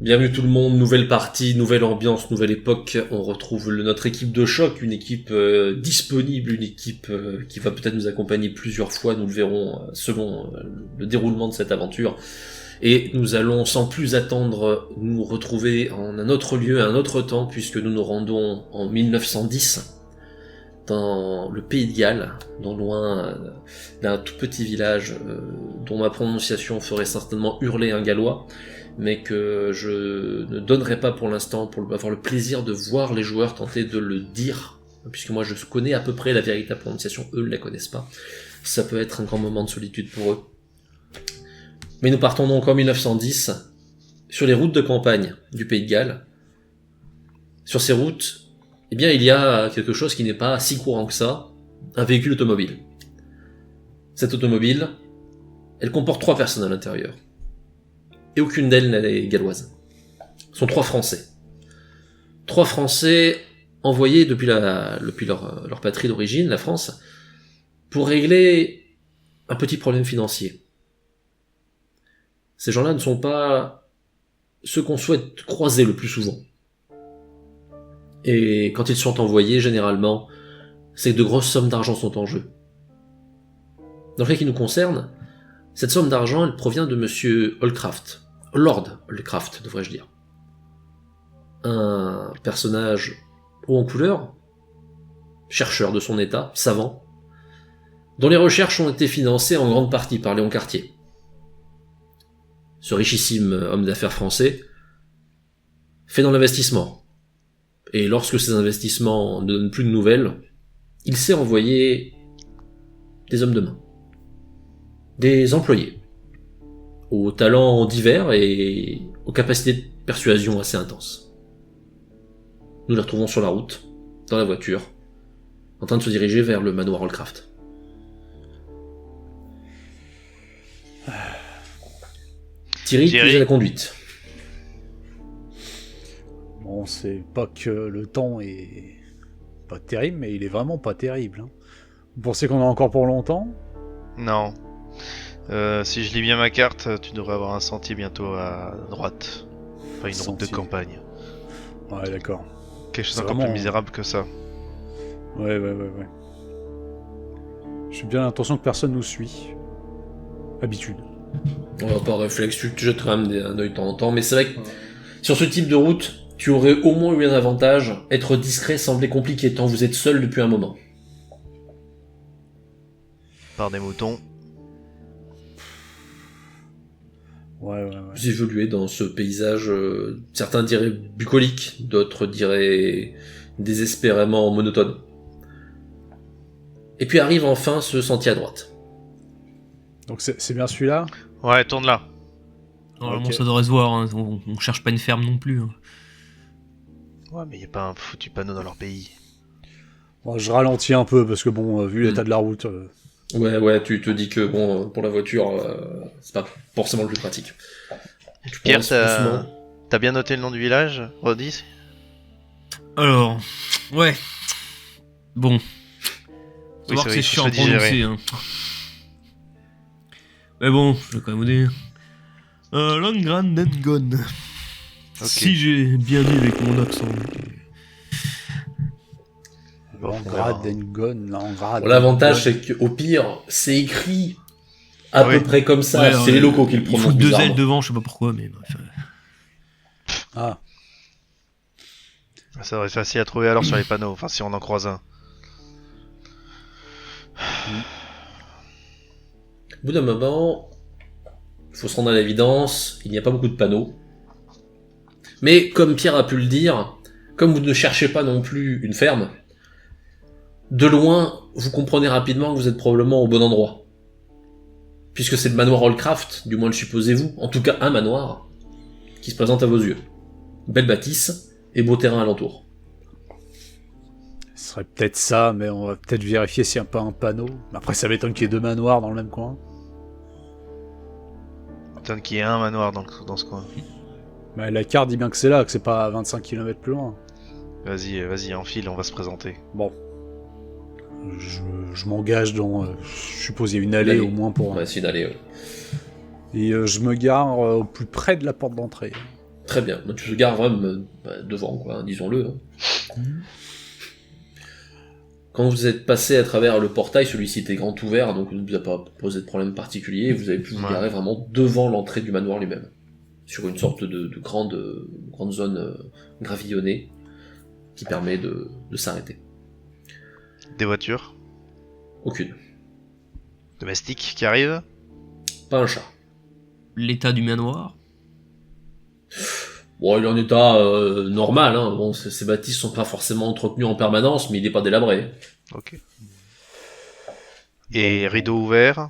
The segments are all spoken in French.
Bienvenue tout le monde, nouvelle partie, nouvelle ambiance, nouvelle époque. On retrouve notre équipe de choc, une équipe disponible, une équipe qui va peut-être nous accompagner plusieurs fois, nous le verrons selon le déroulement de cette aventure. Et nous allons sans plus attendre nous retrouver en un autre lieu, un autre temps, puisque nous nous rendons en 1910 dans le pays de Galles, non loin d'un tout petit village dont ma prononciation ferait certainement hurler un Gallois, mais que je ne donnerai pas pour l'instant pour avoir le plaisir de voir les joueurs tenter de le dire, puisque moi je connais à peu près la véritable prononciation, eux ne la connaissent pas. Ça peut être un grand moment de solitude pour eux. Mais nous partons donc en 1910, sur les routes de campagne du pays de Galles. Sur ces routes, eh bien, il y a quelque chose qui n'est pas si courant que ça, un véhicule automobile. Cette automobile, elle comporte 3 personnes à l'intérieur. Et aucune d'elles n'est galloise. Ce sont 3 Français. 3 Français envoyés depuis leur patrie d'origine, la France, pour régler un petit problème financier. Ces gens-là ne sont pas ceux qu'on souhaite croiser le plus souvent. Et quand ils sont envoyés, généralement, c'est que de grosses sommes d'argent sont en jeu. Dans le cas qui nous concerne, cette somme d'argent, elle provient de monsieur Holcraft. Lord Holcraft, devrais-je dire. Un personnage haut en couleur, chercheur de son état, savant, dont les recherches ont été financées en grande partie par Léon Cartier. Ce richissime homme d'affaires français fait dans l'investissement. Et lorsque ces investissements ne donnent plus de nouvelles, il sait envoyer des hommes de main, des employés, aux talents divers et aux capacités de persuasion assez intenses. Nous les retrouvons sur la route, dans la voiture, en train de se diriger vers le manoir Holcraft. Thierry, tu es à la conduite. Bon, c'est pas que le temps est pas terrible, mais il est vraiment pas terrible. Hein. Vous pensez qu'on a encore pour longtemps ? Non. Si je lis bien ma carte, tu devrais avoir un sentier bientôt à droite. Enfin, une route de campagne. Ouais, d'accord. Quelque chose encore plus misérable que ça. Ouais. J'ai bien l'impression que personne nous suit. Habitude. Par réflexe, tu te jettes quand même un œil de temps en temps, mais c'est vrai que sur ce type de route, tu aurais au moins eu un avantage. Être discret semblait compliqué tant vous êtes seul depuis un moment. Par des moutons. Ouais. Vous évoluez dans ce paysage, certains diraient bucolique, d'autres diraient désespérément monotone. Et puis arrive enfin ce sentier à droite. Donc c'est bien celui-là ? Ouais, tourne là. Normalement ça devrait se voir, hein. On cherche pas une ferme non plus. Hein. Ouais, mais y a pas un foutu panneau dans leur pays. Bon, je ralentis un peu parce que bon, vu l'état de la route... Ouais, tu te dis que bon, pour la voiture, c'est pas forcément le plus pratique. Pierre, t'as bien noté le nom du village, Rodis ? Alors, ouais. Bon. Oui, voir que c'est chiant à à prononcer. Hein. Mais bon, je vais quand même vous dire. Langrandengon. Okay. Si j'ai bien dit avec mon accent. Langrandengon. L'avantage, c'est qu'au pire, c'est écrit à peu près comme ça. Ouais, c'est les locaux qui le prononcent. Il faut 2 L devant, je sais pas pourquoi, mais bref. Ah. Ça va être facile à trouver alors sur les panneaux, enfin si on en croise un. Au bout d'un moment, il faut se rendre à l'évidence, il n'y a pas beaucoup de panneaux. Mais comme Pierre a pu le dire, comme vous ne cherchez pas non plus une ferme, de loin, vous comprenez rapidement que vous êtes probablement au bon endroit. Puisque c'est le manoir Holcraft, du moins le supposez-vous, en tout cas un manoir, qui se présente à vos yeux. Belle bâtisse et beau terrain alentour. Ce serait peut-être ça, mais on va peut-être vérifier s'il n'y a pas un panneau. Après, ça m'étonne qu'il y ait 2 manoirs dans le même coin. M'étonne qu'il y ait un manoir dans ce coin. Mais la carte dit bien que c'est là, que c'est pas à 25 km plus loin. Vas-y, enfile, on va se présenter. Bon. Je m'engage dans... je suppose il y a une allée au moins pour... On va essayer d'aller... Et je me gare au plus près de la porte d'entrée. Très bien. Donc, tu te gares vraiment devant, quoi, hein, disons-le. Hein. Quand vous êtes passé à travers le portail, celui-ci était grand ouvert, donc il ne vous a pas posé de problème particulier, et vous avez pu vous garer vraiment devant l'entrée du manoir lui-même, sur une sorte de grande zone gravillonnée qui permet de s'arrêter. Des voitures Aucune. domestiques qui arrivent. Pas un chat. L'état du manoir. Bon, il est en état normal, hein. Bon, ces bâtisses sont pas forcément entretenues en permanence, mais il n'est pas délabré. Ok. Et rideau ouvert.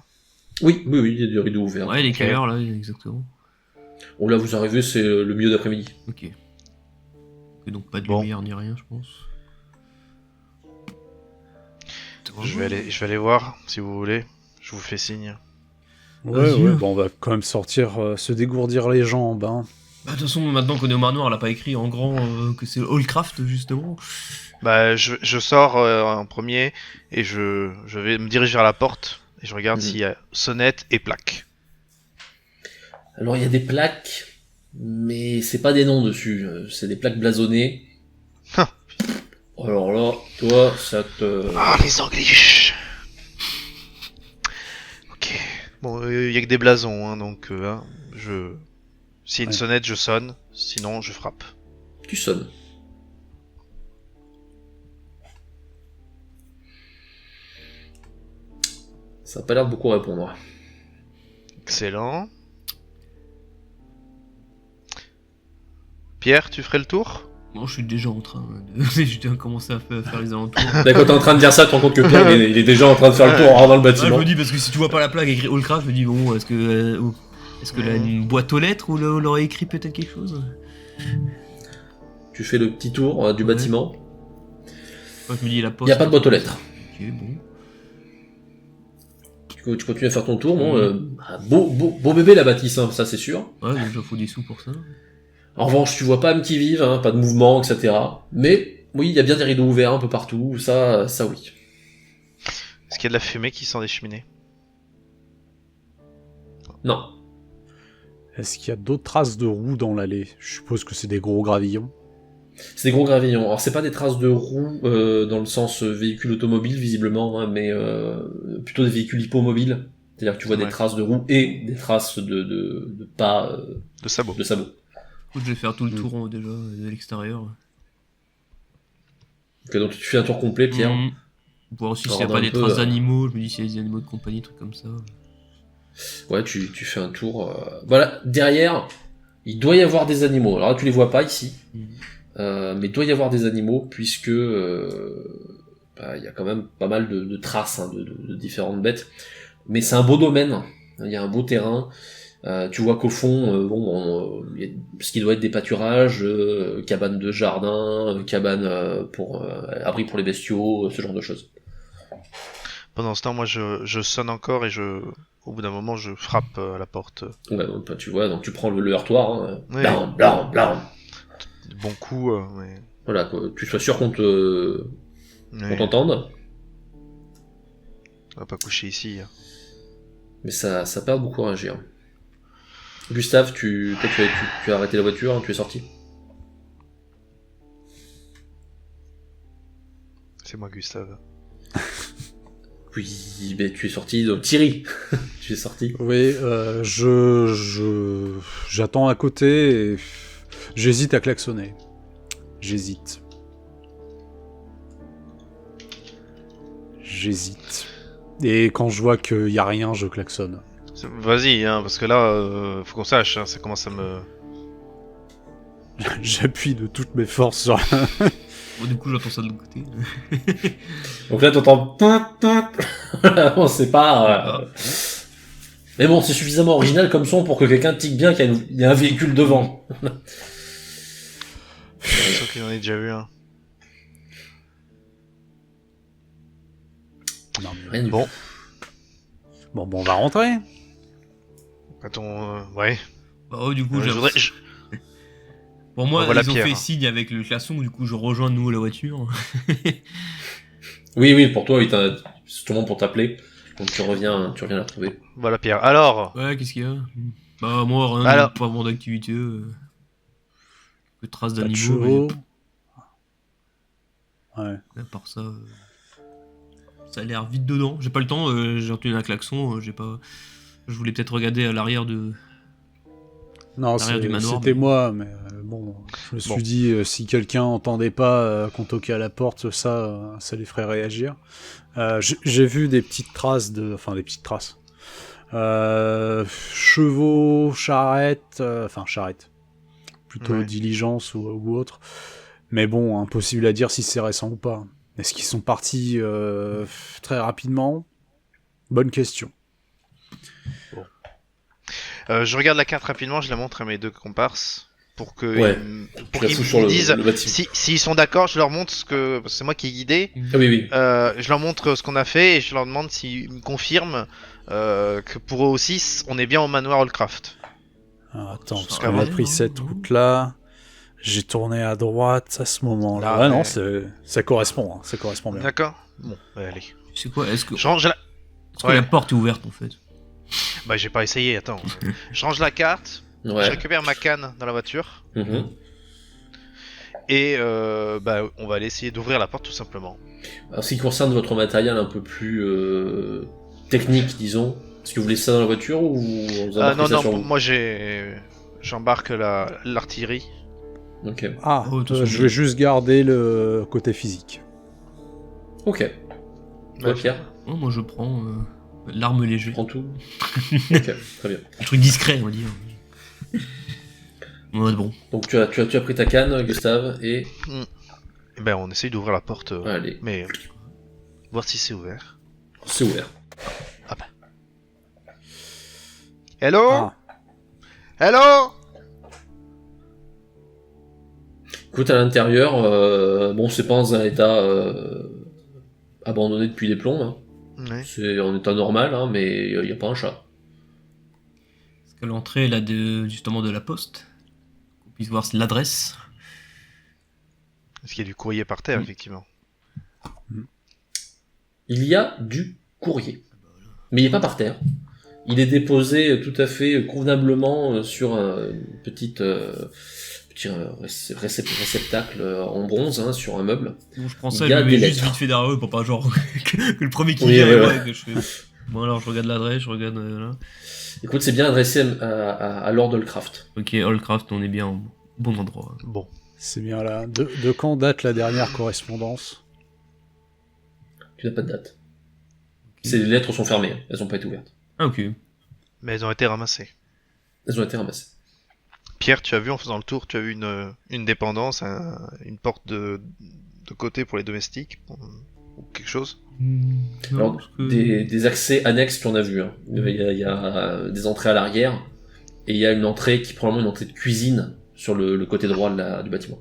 Oui, il y a des rideaux ouverts. Ouais, les quelle heure là, exactement. Bon, là, vous arrivez, c'est le milieu d'après-midi. Ok. Et donc pas de Bon. lumière ni rien, je pense. Je vais aller voir si vous voulez. Je vous fais signe. Ouais, Vas-y. ouais, bon, on va quand même sortir, se dégourdir les jambes, hein. Bah, de toute façon, maintenant qu'on est au manoir, elle a pas écrit en grand que c'est Hallcraft, justement. Bah, je sors en premier et je vais me diriger vers la porte et je regarde s'il y a sonnette et plaque. Alors, il y a des plaques, mais c'est pas des noms dessus, c'est des plaques blasonnées. Ah. Alors là, toi, ça te... Ah, les Anglish. Ok. Bon, il y a que des blasons, hein, donc hein, s'il y a une Ouais. sonnette, je sonne. Sinon, je frappe. Tu sonnes. Ça a pas l'air de beaucoup répondre. Excellent. Pierre, tu ferais le tour? Bon, je suis déjà en train de... J'ai déjà commencé à faire les alentours. D'accord, t'es en train de dire ça, tu te rends compte que Pierre, il est déjà en train de faire le tour en rentrant dans le Ah, je bâtiment. me dis, parce que si tu vois pas la plaque écrit Hallcraft, je me dis, bon, est-ce que là, une boîte aux lettres où on aurait écrit peut-être quelque chose? Tu fais le petit tour du Ouais. bâtiment. Moi, je me dis, la Il poste. n'y a pas de boîte aux lettres. Ok, bon. Tu continues à faire ton tour. Bon, beau bébé la bâtisse, hein, ça c'est sûr. Ouais, donc il faut des sous pour ça. En revanche, tu vois pas âme qui vive, hein, pas de mouvement, etc. Mais oui, il y a bien des rideaux ouverts un peu partout, ça oui. Est-ce qu'il y a de la fumée qui sort des cheminées? Non. Est-ce qu'il y a d'autres traces de roues dans l'allée? Je suppose que c'est des gros gravillons. C'est des gros gravillons. Alors c'est pas des traces de roues dans le sens véhicule automobile visiblement, hein, mais plutôt des véhicules hippomobiles. C'est-à-dire que tu vois des Ouais. traces de roues et des traces de pas De sabots. de sabots. Écoute, je vais faire tout le tour déjà de l'extérieur. Donc tu fais un tour complet, Pierre. Voir aussi Alors, s'il n'y a d'un pas des peu, traces d'animaux. Je me dis s'il y a des animaux de compagnie, trucs comme ça. Ouais, tu fais un tour. Voilà, derrière, il doit y avoir des animaux. Alors là, tu les vois pas ici. Mais il doit y avoir des animaux puisque il y a quand même pas mal de traces, hein, de différentes bêtes. Mais c'est un beau domaine, il y a un beau terrain. Tu vois qu'au fond, il y a ce qui doit être des pâturages, cabanes de jardin, cabanes pour abri pour les bestiaux, ce genre de choses. Pendant ce temps, moi, je sonne encore et au bout d'un moment, je frappe à la porte. Ouais, donc, tu vois, donc tu prends le heurtoir, hein, Ouais. blam, blam, blam. De bons coups, mais... Voilà, quoi, tu sois sûr qu'on Ouais, t'entende. on va pas coucher ici. Hein. Mais ça perd beaucoup à réagir. Gustave, tu as arrêté la voiture, hein, tu es sorti. C'est moi, Gustave. Oui, mais tu es sorti, donc Thierry, tu es sorti. Oui, j'attends à côté et j'hésite à klaxonner. J'hésite. Et quand je vois qu'il y a rien, je klaxonne. Vas-y, hein, parce que là, faut qu'on sache, hein, ça commence à me... J'appuie de toutes mes forces sur Bon, du coup, j'entends ça de l'autre côté. Donc là, t'entends... On sait pas... Mais bon, c'est suffisamment original comme son pour que quelqu'un tique bien qu'il y a un véhicule devant. J'ai l'impression qu'il en ait déjà vu un. Non, mais... Rien du Bon. Bon, on va rentrer. Attends, ouais. Bah, oh, du coup, Je voudrais... Pour moi, Voilà ils ont Pierre. fait signe avec le classon, du coup, je rejoins de nouveau la voiture. Oui, pour toi, c'est tout le monde pour t'appeler. Donc tu reviens la trouver. Voilà Pierre. Alors, Ouais, qu'est-ce qu'il y a? Bah, moi, rien, Alors. pas vraiment d'activité. Quelques traces Pas de d'animaux, chevaux. mais Ouais. à part ça, ça a l'air vite dedans. J'ai pas le temps, j'ai entendu un klaxon, j'ai pas. Je voulais peut-être regarder à l'arrière de. Non, L'arrière du manoir, c'était mais- moi, mais bon, je me suis dit, si quelqu'un entendait pas qu'on toquait à la porte, ça les ferait réagir. J'ai vu des petites traces enfin des petites traces. Chevaux, charrettes, charrettes, plutôt Ouais. diligence ou autre. Mais bon, impossible à dire si c'est récent ou pas. Est-ce qu'ils sont partis très rapidement? Bonne question. Je regarde la carte rapidement, je la montre à mes deux comparses pour que Ouais. pour Tu la qu'ils fous sur me le disent bâtiment. s'ils sont d'accord, je leur montre ce que parce que c'est moi qui ai guidé. Ah oui, oui. Je leur montre ce qu'on a fait et je leur demande s'ils me confirment que pour eux aussi on est bien au manoir Allcraft. Alors, attends, Ça parce va qu'on a aller, pris hein, cette non route-là. J'ai tourné à droite à ce moment-là. Ah, Ah non, ouais. ça correspond, hein, ça correspond bien. D'accord. Bon, allez. C'est quoi? Est-ce que, Je range la. est-ce que Ouais. la porte est ouverte en fait? Bah j'ai pas essayé. Attends. Je range la carte. Je Ouais. récupère ma canne dans la voiture Mhm. et bah on va aller essayer d'ouvrir la porte tout simplement. En ce qui concerne votre matériel un peu plus technique, disons, est-ce que vous laissez ça dans la voiture ou vous embarquez Non ça sur non, vous? moi j'embarque l'artillerie. Ok. Ah, Oh, de toute façon, je vais juste garder le côté physique. Ok. Toi, Ouais, Pierre, Oh, moi je prends l'arme tu légère. prends tout. Ok, très bien. Un truc discret, on va dire. Ouais, bon. Donc tu as pris ta canne, Gustave, et Et ben on essaye d'ouvrir la porte, allez, mais voir si c'est ouvert. c'est ouvert. Hello Ah, Hello Écoute, à l'intérieur, bon, c'est pas dans un état abandonné depuis des plombs, hein. Ouais. C'est en état normal, hein, mais il n'y a pas un chat. Est-ce qu'à l'entrée là justement de la poste, qu'on puisse voir l'adresse. Est-ce qu'il y a du courrier par terre, Mm. effectivement? Il y a du courrier, mais il n'est pas par terre. Il est déposé tout à fait convenablement sur une petite réceptacle en bronze, hein, sur un meuble. Bon, je prends ça Il y et a je le des mets juste lettres. vite fait derrière eux pour pas genre que le premier qui Oui, vient ouais, et ouais. moi, que je fais. Bon alors je regarde l'adresse, je regarde là. Écoute, c'est bien adressé à Lord Allcraft. Ok, Allcraft, on est bien au bon endroit. Bon. c'est bien là. De quand date la dernière correspondance? Tu n'as pas de date. Les lettres sont fermées, elles n'ont pas été ouvertes. Ah ok. Mais elles ont été ramassées. Elles ont été ramassées. Pierre, tu as vu en faisant le tour, tu as vu une dépendance, une porte de côté pour les domestiques ou quelque chose? Non, Alors, parce que- des accès annexes, tu en as vu. Hein. Il y a des entrées à l'arrière, et il y a une entrée qui est probablement une entrée de cuisine sur le côté droit du bâtiment.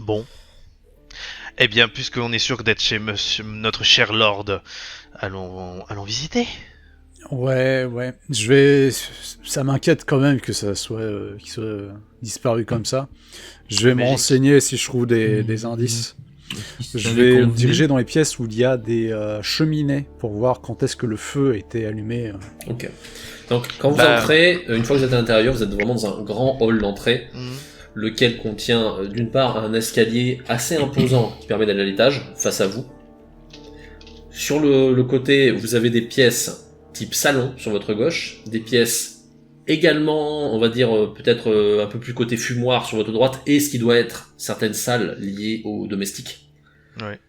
Bon. Eh bien, puisqu'on est sûr d'être chez notre cher Lord, allons visiter. Ouais. Ça m'inquiète quand même que ça soit, qu'il soit disparu comme ça. Je vais me Magique. renseigner si je trouve des indices. Si Je t'avais vais me convenu- diriger dans les pièces où il y a des cheminées pour voir quand est-ce que le feu était allumé. Ok. Donc, quand vous Bah- entrez, une fois que vous êtes à l'intérieur, vous êtes vraiment dans un grand hall d'entrée, Mhm. lequel contient d'une part un escalier assez imposant qui permet d'aller à l'étage, face à vous. Sur le côté, vous avez des pièces type salon sur votre gauche, des pièces également, on va dire peut-être un peu plus côté fumoir sur votre droite, et ce qui doit être certaines salles liées aux domestiques. Ouais.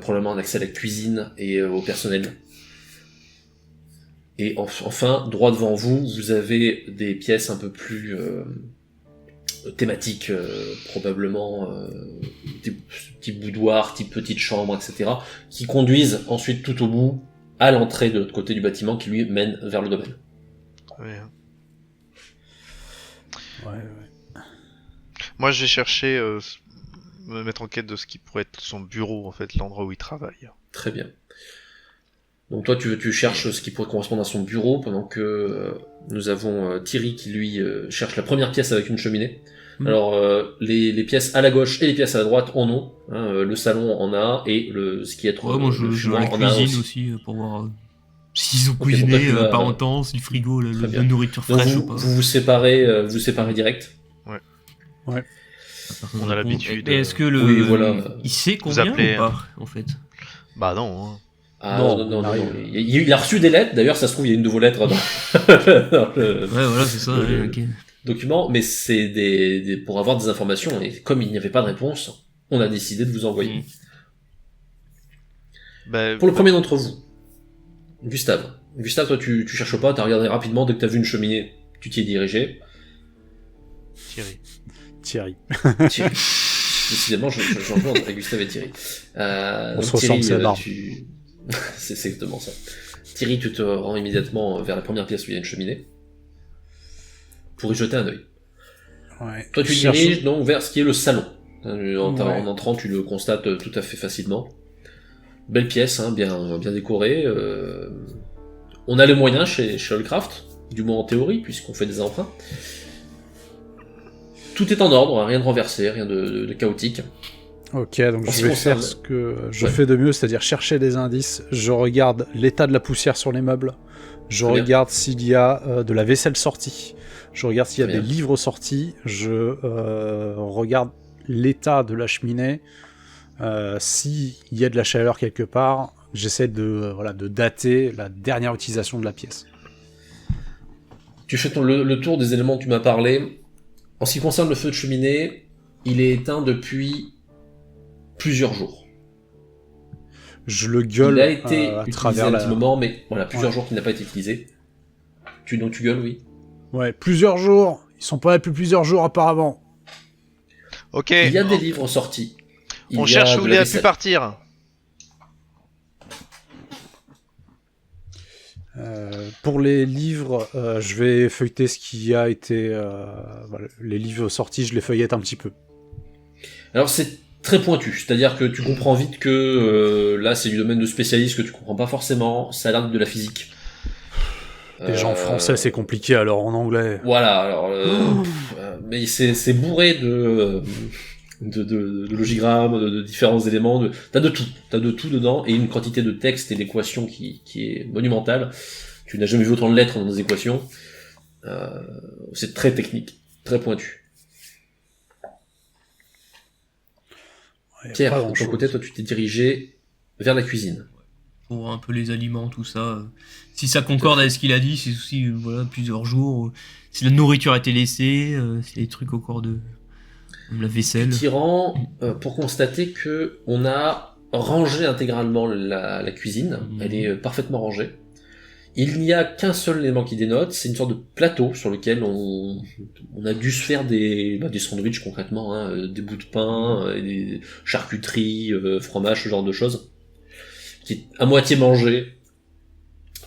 Probablement un accès à la cuisine et au personnel. Et enfin, droit devant vous, vous avez des pièces un peu plus thématiques, probablement type boudoir, type petite chambre, etc., qui conduisent ensuite tout au bout à l'entrée de l'autre côté du bâtiment qui lui mène vers le domaine. Ouais. Ouais. Moi, je vais chercher, me mettre en quête de ce qui pourrait être son bureau, en fait, l'endroit où il travaille. Très bien. Donc toi, tu cherches ce qui pourrait correspondre à son bureau, pendant que nous avons Thierry qui, lui, cherche la première pièce avec une cheminée. Alors, les pièces à la gauche et les pièces à la droite en ont. Hein, le salon en a, et ce qui est Ouais, moi je le vais à fumoir la en a cuisine aussi. aussi pour voir s'ils ont Ok, cuisiné donc toi, tu vas- pas en temps, si le frigo, Très la bien. nourriture Donc fraîche ou vous pas. vous séparez direct. Ouais. Personne On a répond. l'habitude, Et est-ce que le. oui, voilà. Il sait combien appelez, ou pas, en fait? Bah non. Hein. Ah Non, non, non, on non, arrive. non. Il a reçu des lettres, d'ailleurs, ça se trouve, il y a une de vos lettres dans, dans le Ouais, voilà, c'est ça, le- ouais, ok. document, mais c'est pour avoir des informations, et comme il n'y avait pas de réponse, on a décidé de vous envoyer. Bah, Pour le premier d'entre vous, Gustave. Gustave, toi, tu cherches pas, t'as regardé rapidement, dès que t'as vu une cheminée, tu t'y es dirigé. Thierry. Thierry. Thierry. Décidément, j'en joue entre Gustave et Thierry. On Donc se ressemble, c'est la barbe. c'est exactement ça. Thierry, tu te rends immédiatement vers la première pièce où il y a une cheminée, pour y jeter un œil. Ouais. Toi, tu Je cherche- diriges donc vers ce qui est le salon. Ouais. En entrant, tu le constates tout à fait facilement. Belle pièce, hein, bien décorée. On a les moyens chez Allcraft, du moins en théorie, puisqu'on fait des emprunts. Tout est en ordre, hein, rien de renversé, rien de chaotique. Ok, donc En ce je qui vais concerne- faire ce que je Ouais. fais de mieux, c'est-à-dire chercher des indices. Je regarde l'état de la poussière sur les meubles. Je Très bien. regarde s'il y a de la vaisselle sortie. Je regarde s'il y a Très des bien. livres sortis. Je regarde l'état de la cheminée. S'il y a de la chaleur quelque part, j'essaie de dater la dernière utilisation de la pièce. Tu fais le tour des éléments dont tu m'as parlé. En ce qui concerne le feu de cheminée, il est éteint depuis plusieurs jours. Je le gueule Il a été à utilisé travers un la... petit moment, mais voilà, plusieurs Ouais. jours qu'il n'a pas été utilisé. Donc tu gueules, oui. Ouais, plusieurs jours. Ils sont pas là depuis plusieurs jours apparemment. Ok. Il y a des livres sortis. On Il y a cherche de où la il a pu vaisselle. partir. Pour les livres, je vais feuilleter ce qui a été... voilà, les livres sortis, je les feuillette un petit peu. Alors c'est très pointu, c'est-à-dire que tu comprends vite que là c'est du domaine de spécialiste que tu comprends pas forcément, ça a l'air de la physique. Déjà en français, c'est compliqué, alors en anglais... Voilà, alors mais c'est bourré de logigrammes, de différents éléments, t'as de tout dedans, et une quantité de textes et d'équations qui est monumentale. Tu n'as jamais vu autant de lettres dans des équations. C'est très technique, très pointu. Ouais, Pierre, pas de ton grand-chose. côté, toi tu t'es dirigé vers la cuisine. Pour voir un peu les aliments, tout ça. Si ça concorde avec ce qu'il a dit, si aussi, voilà, plusieurs jours. Si la nourriture a été laissée, s'il y a des trucs au corps de. Comme la vaisselle. Tirant pour constater que on a rangé intégralement la cuisine. Mhm. Elle est parfaitement rangée. Il n'y a qu'un seul élément qui dénote, c'est une sorte de plateau sur lequel on a dû se faire des sandwichs concrètement, hein, des bouts de pain, des charcuteries, fromage, ce genre de choses, qui est à moitié mangé.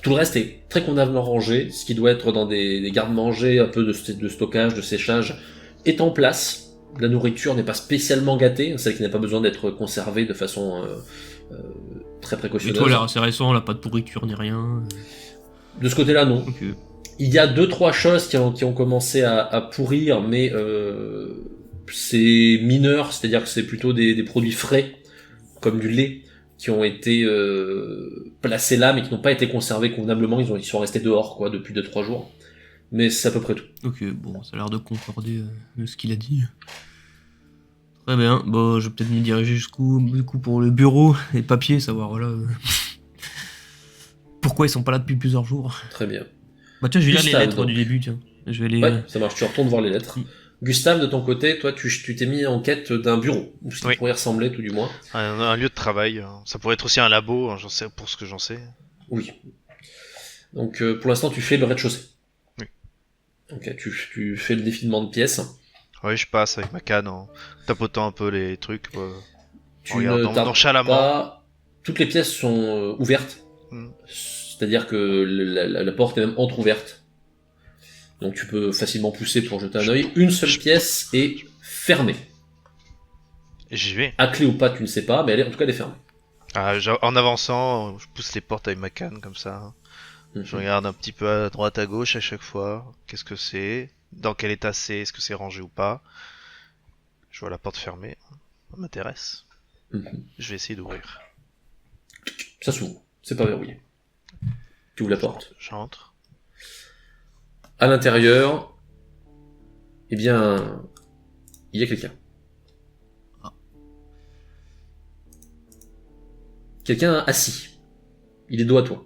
Tout le reste est très convenablement rangé, ce qui doit être dans des garde-manger, un peu de stockage, de séchage, est en place. La nourriture n'est pas spécialement gâtée, celle qui n'a pas besoin d'être conservée de façon très Et précautionneuse. toi, là, c'est récent, là, pas de pourriture ni rien. De ce côté-là, non. Donc, Il y a 2-3 choses qui ont commencé à pourrir, mais c'est mineur, c'est-à-dire que c'est plutôt des produits frais, comme du lait, qui ont été placés là, mais qui n'ont pas été conservés convenablement, ils sont restés dehors quoi depuis 2-3 jours. Mais c'est à peu près tout. ok, bon, ça a l'air de concorder avec ce qu'il a dit. Très bien, bon, je vais peut-être m'y diriger jusqu'où, du coup, pour le bureau, les papiers, savoir, voilà. Pourquoi ils sont pas là depuis plusieurs jours. Très bien. Bah, tiens, je vais lire les Gustave, lettres donc. du début, tiens. Je vais les. Ouais, ça marche, tu retournes voir les lettres. Mm. Gustave, de ton côté, toi, tu t'es mis en quête d'un bureau, ou ce qui Oui. pourrait ressembler tout du moins. Un lieu de travail. Ça pourrait être aussi un labo, hein, j'en sais, pour ce que j'en sais. Oui. Donc pour l'instant, tu fais le rez-de-chaussée. Oui. Ok, tu fais le défilement de pièces. Oui, je passe avec ma canne en tapotant un peu les trucs. Tu Regarde, ne tardes nonchalamment. pas. Toutes les pièces sont ouvertes. Mm. C'est-à-dire que la porte est même entrouverte. Donc tu peux facilement pousser pour jeter un œil. Une seule pièce est fermée. Et j'y vais. À clé ou pas, tu ne sais pas, mais en tout cas elle est fermée. En avançant, je pousse les portes avec ma canne comme ça. Je regarde un petit peu à droite, à gauche à chaque fois. Qu'est-ce que c'est? Dans quel état c'est? Est-ce que c'est rangé ou pas? Je vois la porte fermée. Ça m'intéresse. Mhm. Je vais essayer d'ouvrir. Ça s'ouvre, c'est pas verrouillé. Tu ouvres la porte. J'entre. À l'intérieur, eh bien, Il y a quelqu'un. Ah. Quelqu'un assis. Il est dos à toi.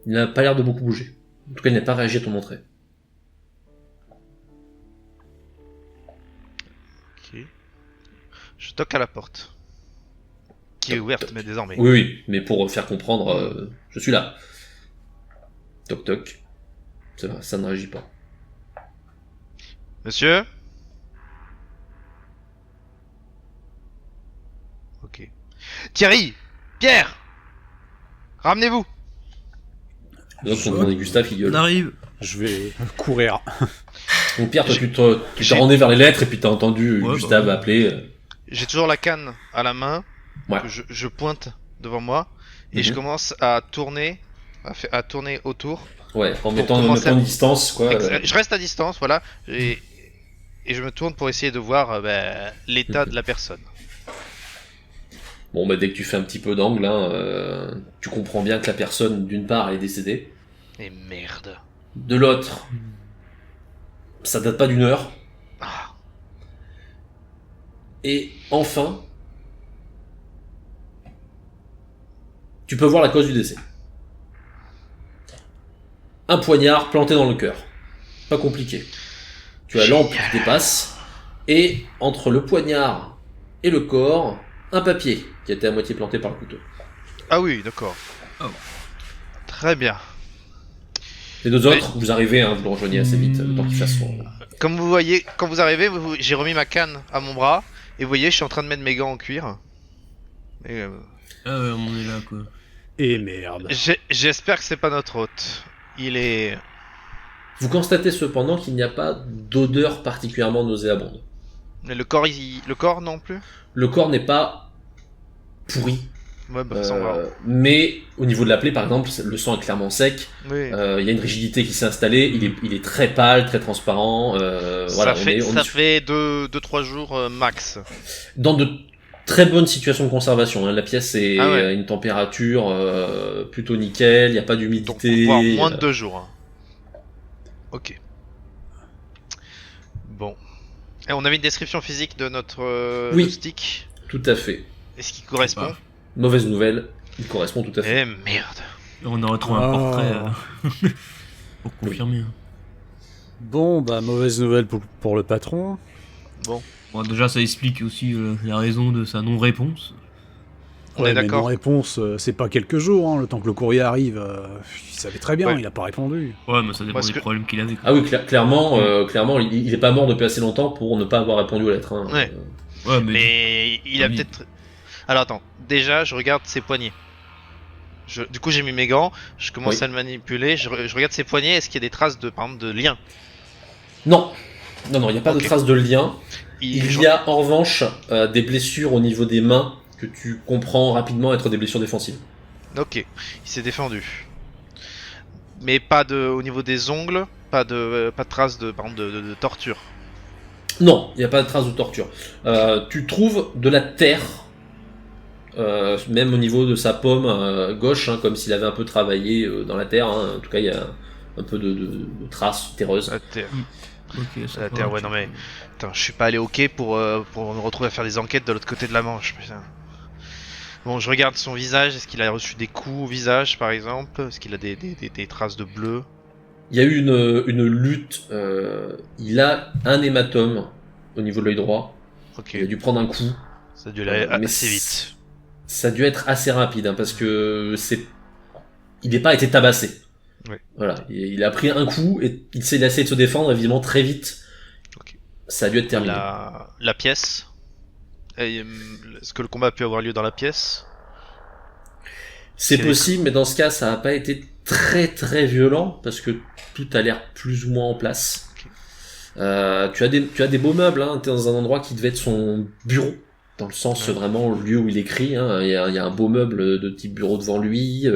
Il n'a pas l'air de beaucoup bouger. En tout cas, il n'a pas réagi à ton entrée. Ok. Je toque à la porte. Qui est Toc, ouverte, toc. mais désormais. Oui, oui, mais pour faire comprendre, je suis là. Toc toc. Ça ne réagit pas. Monsieur? Ok. Thierry! Pierre! Ramenez-vous! Donc on demande à Gustave qui On gueule. arrive. Je vais courir. Donc Pierre, toi tu J'ai- t'es rendu vers les lettres et puis t'as entendu Ouais, Gustave bah, appeler. J'ai toujours la canne à la main, Ouais. que je pointe devant moi, et je Mhm. commence à tourner, à tourner autour. Ouais, en mettant commencer une à- distance, quoi. Je reste à distance, voilà, et je me tourne pour essayer de voir l'état de la personne. Bon, bah dès que tu fais un petit peu d'angle, hein, tu comprends bien que la personne, d'une part, elle est décédée. Et merde. De l'autre, ça date pas d'une heure. Ah, Et enfin, tu peux voir la cause du décès. Un poignard planté dans le cœur. Pas compliqué. Tu as l'ample qui dépasse, et entre le poignard et le corps, un papier qui a été à moitié planté par le couteau. ah oui, d'accord. Oh. Très bien. Les deux autres, vous arrivez, hein, vous le rejoignez assez vite, le temps qu'il fasse son... Comme vous voyez, quand vous arrivez, j'ai remis ma canne à mon bras, et vous voyez, je suis en train de mettre mes gants en cuir. Et, Ah ouais, on est là, quoi. Et merde. j'espère que c'est pas notre hôte. Il est... Vous constatez cependant qu'il n'y a pas d'odeur particulièrement nauséabonde. Le corps, le corps non plus? Le corps n'est pas pourri, Ouais, bah, ça va. mais au niveau de la plaie, par exemple, le sang est clairement sec. Oui. Il y a une rigidité qui s'est installée. Il est très pâle, très transparent. Voilà, ça on est fait 2-3 jours max. dans de très bonnes situations de conservation. Hein. La pièce est Ah ouais. à une température plutôt nickel. Il n'y a pas Donc, d'humidité. voire moins de 2 jours. Hein. Ok. Bon. Et on avait une description physique de notre Oui. stick. Tout à fait. Est-ce qu'il correspond? Bah. Mauvaise nouvelle. Il correspond tout à fait. Eh merde. On aurait trouvé un Oh. portrait pour confirmer. hein. Bon, bah, mauvaise nouvelle pour le patron. Bon. Bon, déjà, ça explique aussi la raison de sa non-réponse. On Ouais, est mais d'accord. non-réponse, c'est pas quelques jours, hein, le temps que le courrier arrive. Il savait très bien, Ouais. il a pas répondu. Ouais, mais ça dépend Parce des que- problèmes qu'il avait. quoi. Ah oui, clairement, il est pas mort depuis assez longtemps pour ne pas avoir répondu aux lettres. Hein. Ouais. Ouais, mais Mais il a Oui. peut-être... Alors attends. Déjà, je regarde ses poignets. Du coup, j'ai mis mes gants. Je commence Oui. à le manipuler. Je regarde ses poignets. Est-ce qu'il y a des traces de, par exemple, de lien? Non, il n'y a pas Ok. de traces de lien. Il y a en revanche des blessures au niveau des mains que tu comprends rapidement être des blessures défensives. Ok, il s'est défendu. Mais pas de, au niveau des ongles, pas de traces de, par exemple, de torture. Non, il n'y a pas de traces de torture. Tu trouves de la terre, même au niveau de sa paume gauche, hein, comme s'il avait un peu travaillé dans la terre. Hein. En tout cas, il y a un peu de traces terreuses. La terre. ok, ça La va, terre, ouais, tu non, mais- peux- Putain, je suis pas allé au quai pour me retrouver à faire des enquêtes de l'autre côté de la Manche. Putain. Bon, je regarde son visage. Est-ce qu'il a reçu des coups au visage, par exemple? Est-ce qu'il a des traces de bleu? Il y a eu une lutte. Il a un hématome au niveau de l'œil droit. Ok, Il a dû prendre un coup. ça a dû aller mais assez vite. Ça a dû être assez rapide, hein, parce que il n'est pas été tabassé. Ouais. Voilà, il a pris un coup et il s'est laissé de se défendre évidemment très vite. Ok. Ça a dû être terminé. La pièce. Est-ce que le combat a pu avoir lieu dans la pièce? C'est c'est- possible, mais dans ce cas, ça n'a pas été très très violent parce que tout a l'air plus ou moins en place. Ok. Tu as des beaux meubles, hein, t'es dans un endroit qui devait être son bureau, dans le sens Ouais. vraiment le lieu où il écrit. Hein. Il y a un beau meuble de type bureau devant lui,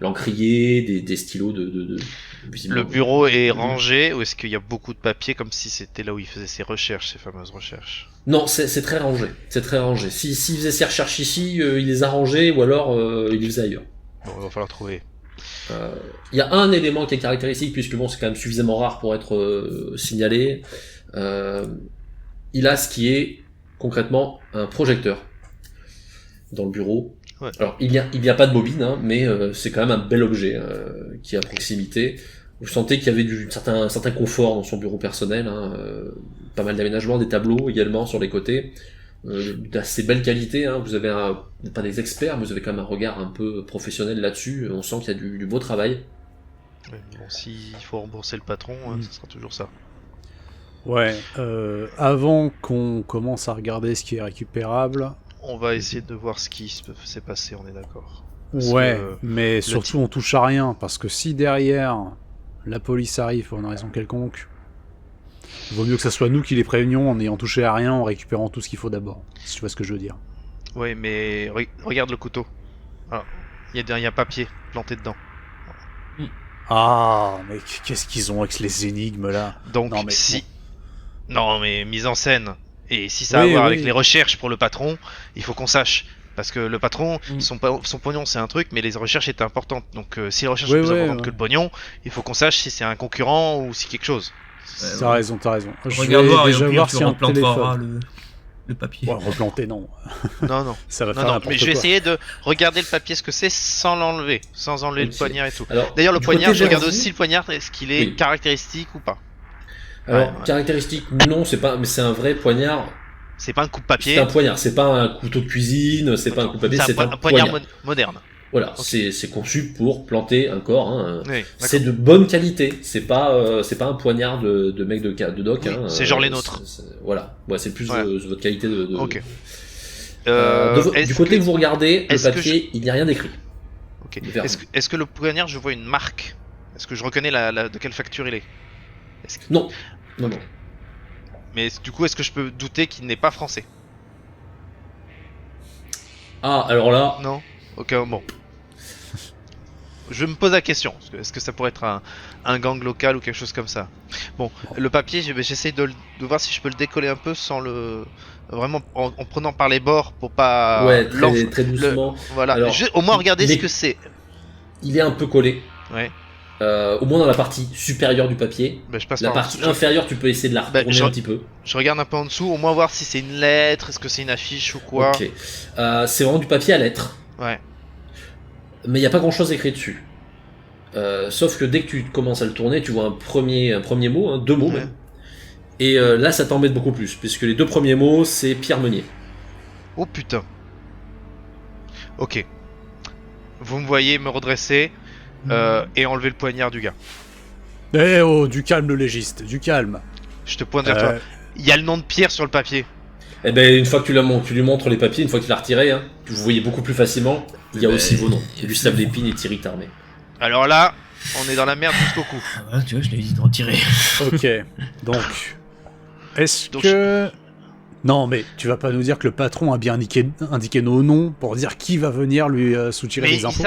l'encrier, des stylos Le bureau est rangé ou est-ce qu'il y a beaucoup de papier comme si c'était là où il faisait ses recherches, ses fameuses recherches? Non, c'est très rangé. C'est très rangé. S'il faisait ses recherches ici, il les a rangées ou alors il les faisait ailleurs. Bon, il va falloir trouver. Il y a un élément qui est caractéristique puisque bon, c'est quand même suffisamment rare pour être signalé. Il il a ce qui est concrètement un projecteur dans le bureau. Ouais. Alors il y a pas de bobine, hein, mais c'est quand même un bel objet qui est à proximité. Vous sentez qu'il y avait un certain confort dans son bureau personnel, hein, pas mal d'aménagements, des tableaux également sur les côtés, d'assez belle qualité. Hein, vous avez pas des experts, mais vous avez quand même un regard un peu professionnel là-dessus. On sent qu'il y a du beau travail. Ouais, bon, s'il faut rembourser le patron, ce sera toujours ça. Ouais, avant qu'on commence à regarder ce qui est récupérable... On va essayer de voir ce qui s'est passé, on est d'accord. Parce Ouais, que, mais surtout on touche à rien, parce que si derrière la police arrive pour une raison quelconque, il vaut mieux que ça soit nous qui les prévenions en n'ayant touché à rien, en récupérant tout ce qu'il faut d'abord, si tu vois ce que je veux dire. Ouais, mais regarde le couteau. Ah, il y a un papier planté dedans. Ah, mais qu'est-ce qu'ils ont avec les énigmes là? Donc Non, mais si... Non mais mise en scène. Et si ça a Oui, à voir oui. avec les recherches pour le patron, il faut qu'on sache. Parce que le patron, son pognon c'est un truc, mais les recherches étaient importantes. Donc si les recherches Oui, sont plus oui, importantes ouais. que le pognon, il faut qu'on sache si c'est un concurrent ou si quelque chose. T'as raison, t'as raison. Je Regarde vais voir, et déjà au pire, voir tu s'il y a un replanteras téléphone. le papier. Ouais, replanter, non. Non, Ça va non, faire non, n'importe mais je vais quoi. essayer de regarder le papier ce que c'est sans l'enlever, sans enlever Ok. le poignard et tout. Alors, D'ailleurs le du poignard, côté je regarde Jerzy- aussi le poignard, est-ce qu'il est Oui. caractéristique ou pas? Alors, Ouais. caractéristique, non, c'est pas, mais c'est un vrai poignard. C'est pas un coup de C'est papier, un poignard, c'est pas un couteau de cuisine, c'est pas un coup de papier, c'est un poignard poignard. moderne. Voilà, c'est conçu pour planter un corps. Hein. Oui, C'est d'accord. de bonne qualité. C'est pas un poignard de mec de doc. Oui, hein. c'est genre les nôtres. Voilà, ouais, c'est plus Ouais. de votre qualité de. Ok. Du côté que vous regardez, le est-ce que papier, il n'y a rien d'écrit. Ok. Vers Est-ce que le poignard, je vois une marque? Est-ce que je reconnais de quelle facture il est? Non, non, non. Mais du coup, est-ce que je peux douter qu'il n'est pas français? Ah, alors là, Non. Ok, bon. Je me pose la question. Est-ce que ça pourrait être un gang local ou quelque chose comme ça? Bon, le papier, j'essaie de voir si je peux le décoller un peu sans le... Vraiment en prenant par les bords pour pas... ouais, l'enf- très doucement. Voilà, Alors, au moins regarder il ce est- que c'est. Il est un peu collé. Ouais, Au moins dans la partie supérieure du papier. bah, je passe La par en partie dessous. inférieure, tu peux essayer de la Bah, retourner un petit peu. Je regarde un peu en dessous, au moins voir si c'est une lettre, est-ce que c'est une affiche ou quoi. Ok. C'est vraiment du papier à lettres. Ouais. Mais il n'y a pas grand chose écrit dessus. Sauf que dès que tu commences à le tourner, tu vois un premier mot, hein, 2 mots Ouais. même. Et là, ça t'embête beaucoup plus, puisque les 2 premiers mots, c'est Pierre Meunier. Oh putain. Ok. Vous me voyez me redresser et enlever le poignard du gars. Eh oh, du calme le légiste, du calme. Je te pointe vers toi. Il y a le nom de Pierre sur le papier. Et ben une fois que tu lui montres les papiers, une fois que tu l'as retiré, hein, vous voyez beaucoup plus facilement. Il y a aussi vos noms. Gustave Lépine et Thierry Tarmé. Alors là, on est dans la merde jusqu'au cou. Ah, voilà, tu vois, je l'avais dit de retirer. Ok, donc... Est-ce Donc, que... Non, mais tu vas pas nous dire que le patron a bien indiqué nos noms pour dire qui va venir lui soutirer Mais les infos?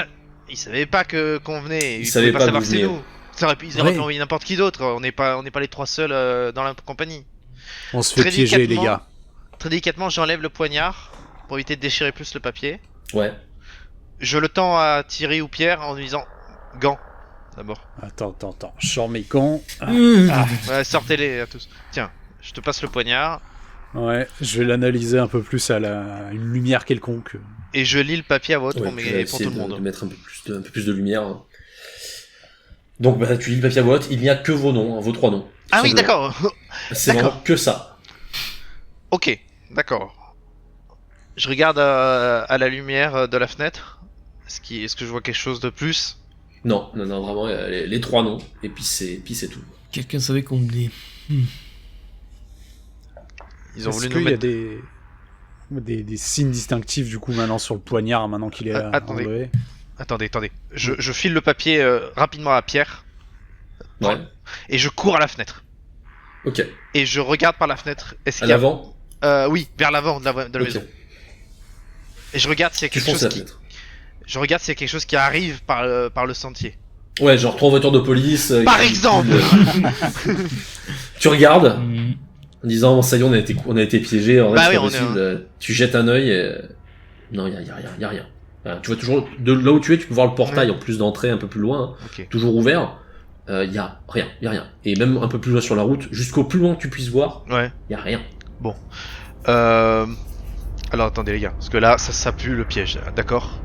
il savait pas qu'on venait. Il savait pouvait pas savoir d'où que c'est venir. nous. Ils auraient Ouais. pu envoyer n'importe qui d'autre. On n'est pas les 3 seuls dans la compagnie. On se fait Très piéger, les délicatement. gars. Très délicatement, j'enlève le poignard pour éviter de déchirer plus le papier. Ouais. Je le tends à Thierry ou Pierre en lui disant gants d'abord. Attends, je sors mes gants. Ouais, sortez-les à tous. Tiens, je te passe le poignard Ouais, je vais l'analyser un peu plus à une lumière quelconque. et je lis le papier à votre Ouais, pour, tu vas pour essayer tout le de monde. mettre un peu plus de lumière. hein. Donc bah, tu lis le papier à voix haute, il n'y a que vos noms, hein, vos 3 noms. Ah oui, Simplement. d'accord. C'est D'accord. vraiment que ça. Ok, d'accord. Je regarde à la lumière de la fenêtre. Est-ce que je vois quelque chose de plus? Non, vraiment, les 3 noms, et puis c'est tout. Quelqu'un savait qu'on venait. Ils ont Est-ce voulu qu'il nous y a mettre. des signes distinctifs du coup maintenant sur le poignard, maintenant qu'il est Attendez. enlevé? Attendez. Je file le papier rapidement à Pierre Ouais. et je cours à la fenêtre. Ok. Et je regarde par la fenêtre. Est-ce À qu'il y a... l'avant. Oui, vers l'avant de la Ok. maison. Et je regarde s'il y a Tu quelque fonces chose la qui. fenêtre. Je regarde s'il y a quelque chose qui arrive par le sentier. Ouais, genre 3 voitures de police. Par qui- exemple. Tu regardes Hmm. en disant ça y est, on a été piégé. En Bah fait, oui, c'est pas on est possible. Tu jettes un œil. Non, y a rien. Tu vois toujours de là où tu es, tu peux voir le portail Ouais. en plus d'entrée un peu plus loin, hein, Ok. toujours ouvert. Y a rien. Et même un peu plus loin sur la route, jusqu'au plus loin que tu puisses voir, Ouais. y a rien. Bon. Alors attendez les gars, parce que là, ça pue le piège, d'accord?